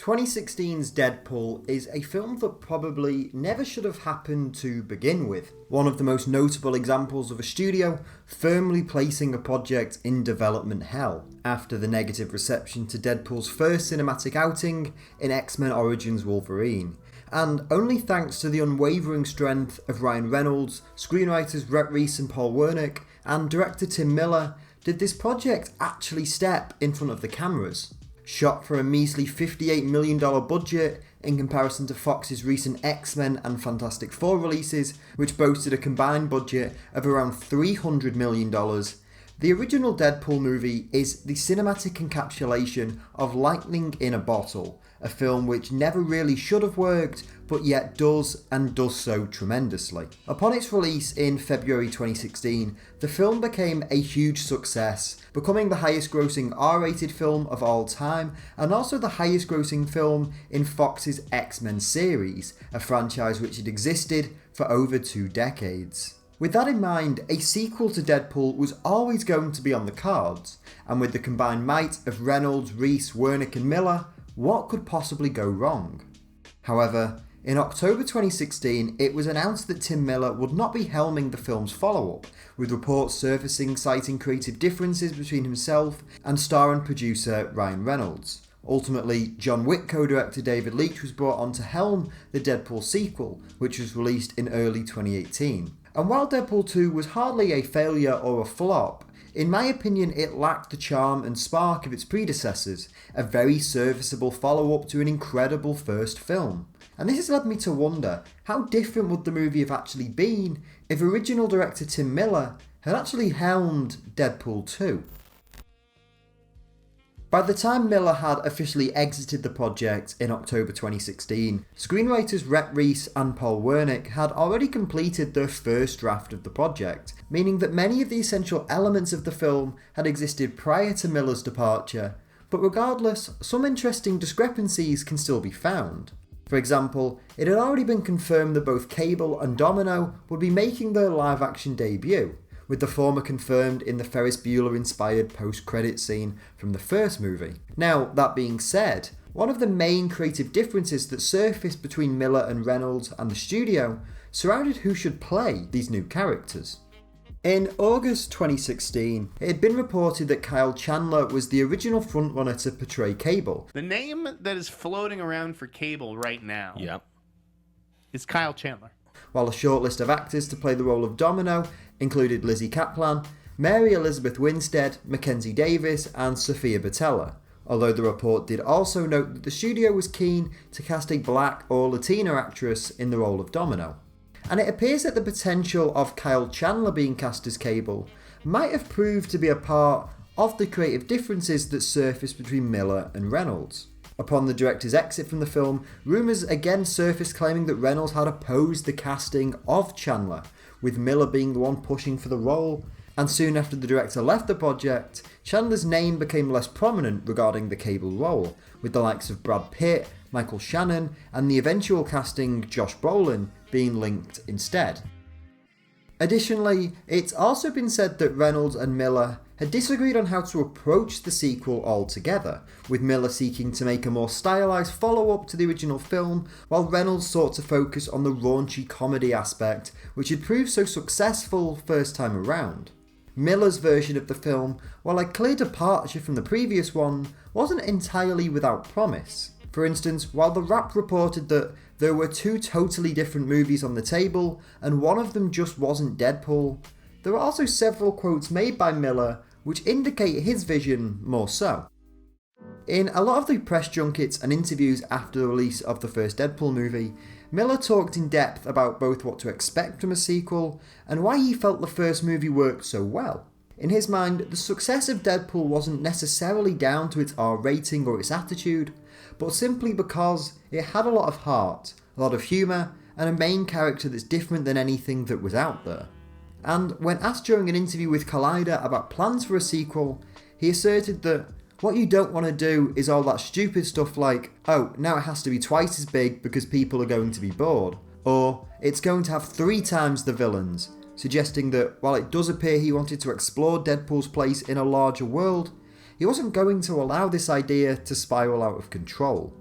2016's Deadpool is a film that probably never should have happened to begin with. One of the most notable examples of a studio firmly placing a project in development hell after the negative reception to Deadpool's first cinematic outing in X-Men Origins Wolverine. And only thanks to the unwavering strength of Ryan Reynolds, screenwriters Rhett Reese and Paul Wernick, and director Tim Miller did this project actually step in front of the cameras. Shot for a measly $58 million budget in comparison to Fox's recent X-Men and Fantastic Four releases, which boasted a combined budget of around $300 million, the original Deadpool movie is the cinematic encapsulation of lightning in a bottle, a film which never really should have worked, but yet does, and does so tremendously. Upon its release in February 2016, the film became a huge success, becoming the highest grossing R-rated film of all time, and also the highest grossing film in Fox's X-Men series, a franchise which had existed for over 2 decades. With that in mind, a sequel to Deadpool was always going to be on the cards, and with the combined might of Reynolds, Reese, Wernick and Miller, what could possibly go wrong? However, in October 2016, it was announced that Tim Miller would not be helming the film's follow-up, with reports surfacing citing creative differences between himself and star and producer Ryan Reynolds. Ultimately, John Wick co-director David Leitch was brought on to helm the Deadpool sequel, which was released in early 2018. And while Deadpool 2 was hardly a failure or a flop, in my opinion it lacked the charm and spark of its predecessors, a very serviceable follow-up to an incredible first film. And this has led me to wonder, how different would the movie have actually been if original director Tim Miller had actually helmed Deadpool 2? By the time Miller had officially exited the project in October 2016, screenwriters Rhett Reese and Paul Wernick had already completed their first draft of the project, meaning that many of the essential elements of the film had existed prior to Miller's departure, but regardless, some interesting discrepancies can still be found. For example, it had already been confirmed that both Cable and Domino would be making their live-action debut, with the former confirmed in the Ferris Bueller-inspired post-credit scene from the first movie. Now, that being said, one of the main creative differences that surfaced between Miller and Reynolds and the studio surrounded who should play these new characters. In August 2016, it had been reported that Kyle Chandler was the original frontrunner to portray Cable. The name that is floating around for Cable right now is Kyle Chandler. While a shortlist of actors to play the role of Domino included Lizzie Kaplan, Mary Elizabeth Winstead, Mackenzie Davis and Sophia Boutella, although the report did also note that the studio was keen to cast a black or Latina actress in the role of Domino. And it appears that the potential of Kyle Chandler being cast as Cable might have proved to be a part of the creative differences that surfaced between Miller and Reynolds. Upon the director's exit from the film, rumours again surfaced claiming that Reynolds had opposed the casting of Chandler, with Miller being the one pushing for the role, and soon after the director left the project, Chandler's name became less prominent regarding the Cable role, with the likes of Brad Pitt, Michael Shannon, and the eventual casting Josh Brolin being linked instead. Additionally, it's also been said that Reynolds and Miller had disagreed on how to approach the sequel altogether, with Miller seeking to make a more stylised follow-up to the original film, while Reynolds sought to focus on the raunchy comedy aspect, which had proved so successful first time around. Miller's version of the film, while a clear departure from the previous one, wasn't entirely without promise. For instance, while The Wrap reported that there were 2 totally different movies on the table, and one of them just wasn't Deadpool, there are also several quotes made by Miller which indicate his vision more so. In a lot of the press junkets and interviews after the release of the first Deadpool movie, Miller talked in depth about both what to expect from a sequel and why he felt the first movie worked so well. In his mind, the success of Deadpool wasn't necessarily down to its R rating or its attitude, but simply because it had a lot of heart, a lot of humour, and a main character that's different than anything that was out there. And when asked during an interview with Collider about plans for a sequel, he asserted that what you don't want to do is all that stupid stuff like, oh, now it has to be twice as big because people are going to be bored, or it's going to have 3 times the villains, suggesting that while it does appear he wanted to explore Deadpool's place in a larger world, he wasn't going to allow this idea to spiral out of control.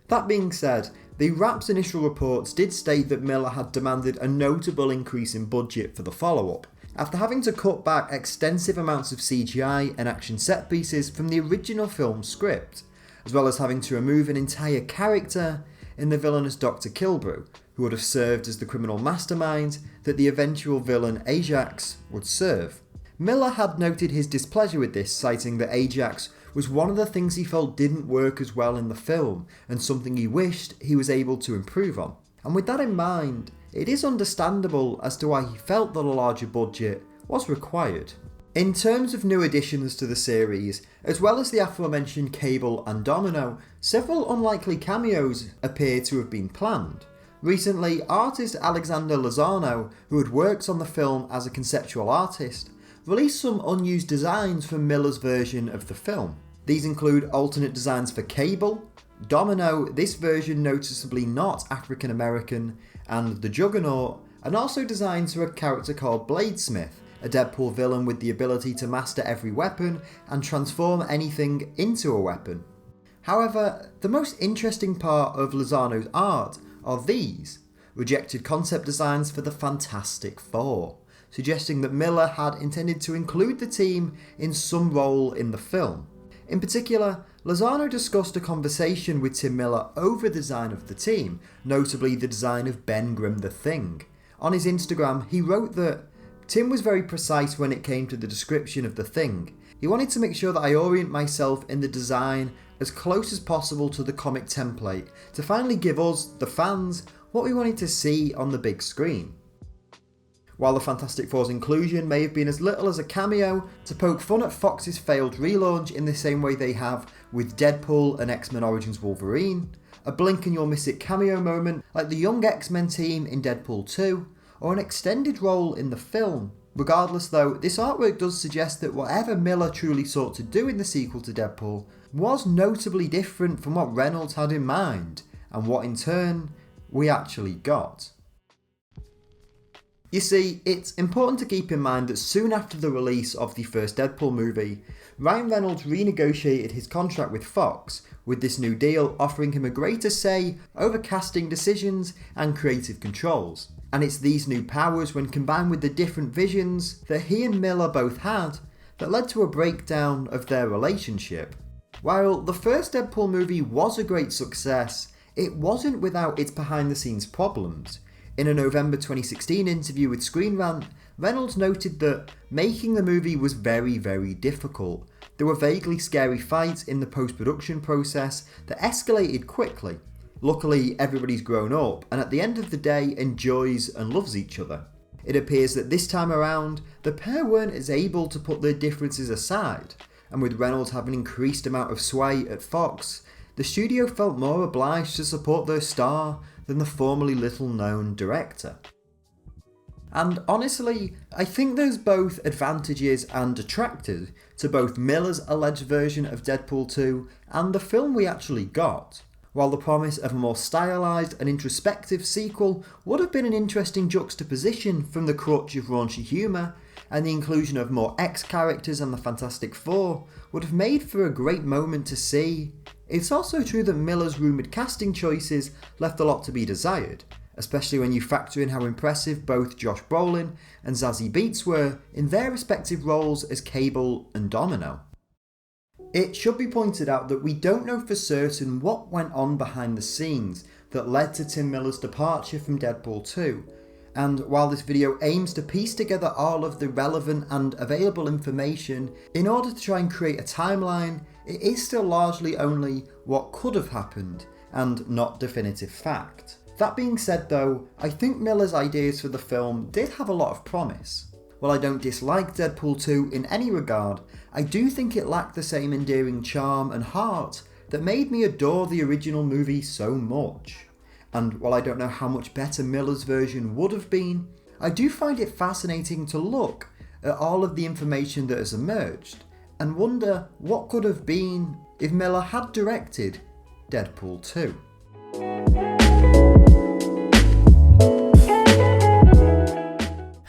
That being said, the Wrap's initial reports did state that Miller had demanded a notable increase in budget for the follow-up, after having to cut back extensive amounts of CGI and action set pieces from the original film script, as well as having to remove an entire character in the villainous Dr. Kilbrew, who would have served as the criminal mastermind that the eventual villain Ajax would serve. Miller had noted his displeasure with this, citing that Ajax was one of the things he felt didn't work as well in the film, and something he wished he was able to improve on. And with that in mind, it is understandable as to why he felt that a larger budget was required. In terms of new additions to the series, as well as the aforementioned Cable and Domino, several unlikely cameos appear to have been planned. Recently, artist Alexander Lozano, who had worked on the film as a conceptual artist, released some unused designs from Miller's version of the film. These include alternate designs for Cable, Domino, this version noticeably not African American, and the Juggernaut, and also designs for a character called Bladesmith, a Deadpool villain with the ability to master every weapon and transform anything into a weapon. However, the most interesting part of Lozano's art are these rejected concept designs for the Fantastic Four, suggesting that Miller had intended to include the team in some role in the film. In particular, Lozano discussed a conversation with Tim Miller over the design of the team, notably the design of Ben Grimm the Thing. On his Instagram, he wrote that Tim was very precise when it came to the description of the Thing. He wanted to make sure that I orient myself in the design as close as possible to the comic template to finally give us, the fans, what we wanted to see on the big screen. While the Fantastic Four's inclusion may have been as little as a cameo to poke fun at Fox's failed relaunch in the same way they have with Deadpool and X-Men Origins Wolverine, a blink and you'll miss it cameo moment like the young X-Men team in Deadpool 2, or an extended role in the film. Regardless though, this artwork does suggest that whatever Miller truly sought to do in the sequel to Deadpool was notably different from what Reynolds had in mind, and what in turn we actually got. You see, it's important to keep in mind that soon after the release of the first Deadpool movie, Ryan Reynolds renegotiated his contract with Fox, with this new deal offering him a greater say over casting decisions and creative controls. And it's these new powers, when combined with the different visions that he and Miller both had, that led to a breakdown of their relationship. While the first Deadpool movie was a great success, it wasn't without its behind-the-scenes problems. In a November 2016 interview with Screen Rant, Reynolds noted that making the movie was very, very difficult. There were vaguely scary fights in the post-production process that escalated quickly. Luckily, everybody's grown up, and at the end of the day enjoys and loves each other. It appears that this time around, the pair weren't as able to put their differences aside, and with Reynolds having an increased amount of sway at Fox, the studio felt more obliged to support their star than the formerly little-known director. And honestly, I think there's both advantages and detractors to both Miller's alleged version of Deadpool 2 and the film we actually got. While the promise of a more stylised and introspective sequel would have been an interesting juxtaposition from the crutch of raunchy humour, and the inclusion of more X characters and the Fantastic Four would have made for a great moment to see, it's also true that Miller's rumoured casting choices left a lot to be desired, especially when you factor in how impressive both Josh Brolin and Zazie Beetz were in their respective roles as Cable and Domino. It should be pointed out that we don't know for certain what went on behind the scenes that led to Tim Miller's departure from Deadpool 2, and while this video aims to piece together all of the relevant and available information in order to try and create a timeline, it is still largely only what could have happened and not definitive fact. That being said though, I think Miller's ideas for the film did have a lot of promise. While I don't dislike Deadpool 2 in any regard, I do think it lacked the same endearing charm and heart that made me adore the original movie so much. And while I don't know how much better Miller's version would have been, I do find it fascinating to look at all of the information that has emerged and wonder what could have been if Miller had directed Deadpool 2.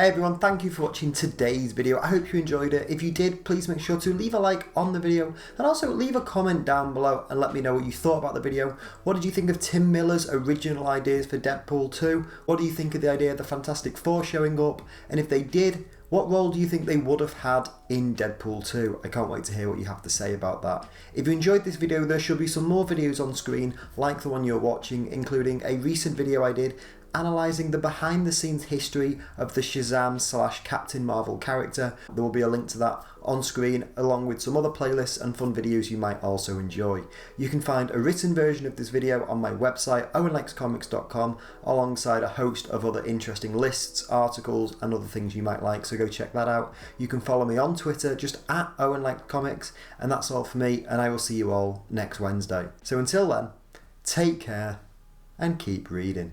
Hey everyone, thank you for watching today's video. I hope you enjoyed it. If you did, please make sure to leave a like on the video and also leave a comment down below and let me know what you thought about the video. What did you think of Tim Miller's original ideas for Deadpool 2? What do you think of the idea of the Fantastic Four showing up? And if they did, what role do you think they would have had in Deadpool 2? I can't wait to hear what you have to say about that. If you enjoyed this video, there should be some more videos on screen like the one you're watching, including a recent video I did analysing the behind the scenes history of the Shazam / Captain Marvel character. There will be a link to that on screen, along with some other playlists and fun videos you might also enjoy. You can find a written version of this video on my website, owenlikescomics.com, alongside a host of other interesting lists, articles and other things you might like, so go check that out. You can follow me on Twitter, just at owenlikescomics, and that's all for me, and I will see you all next Wednesday. So until then, take care and keep reading.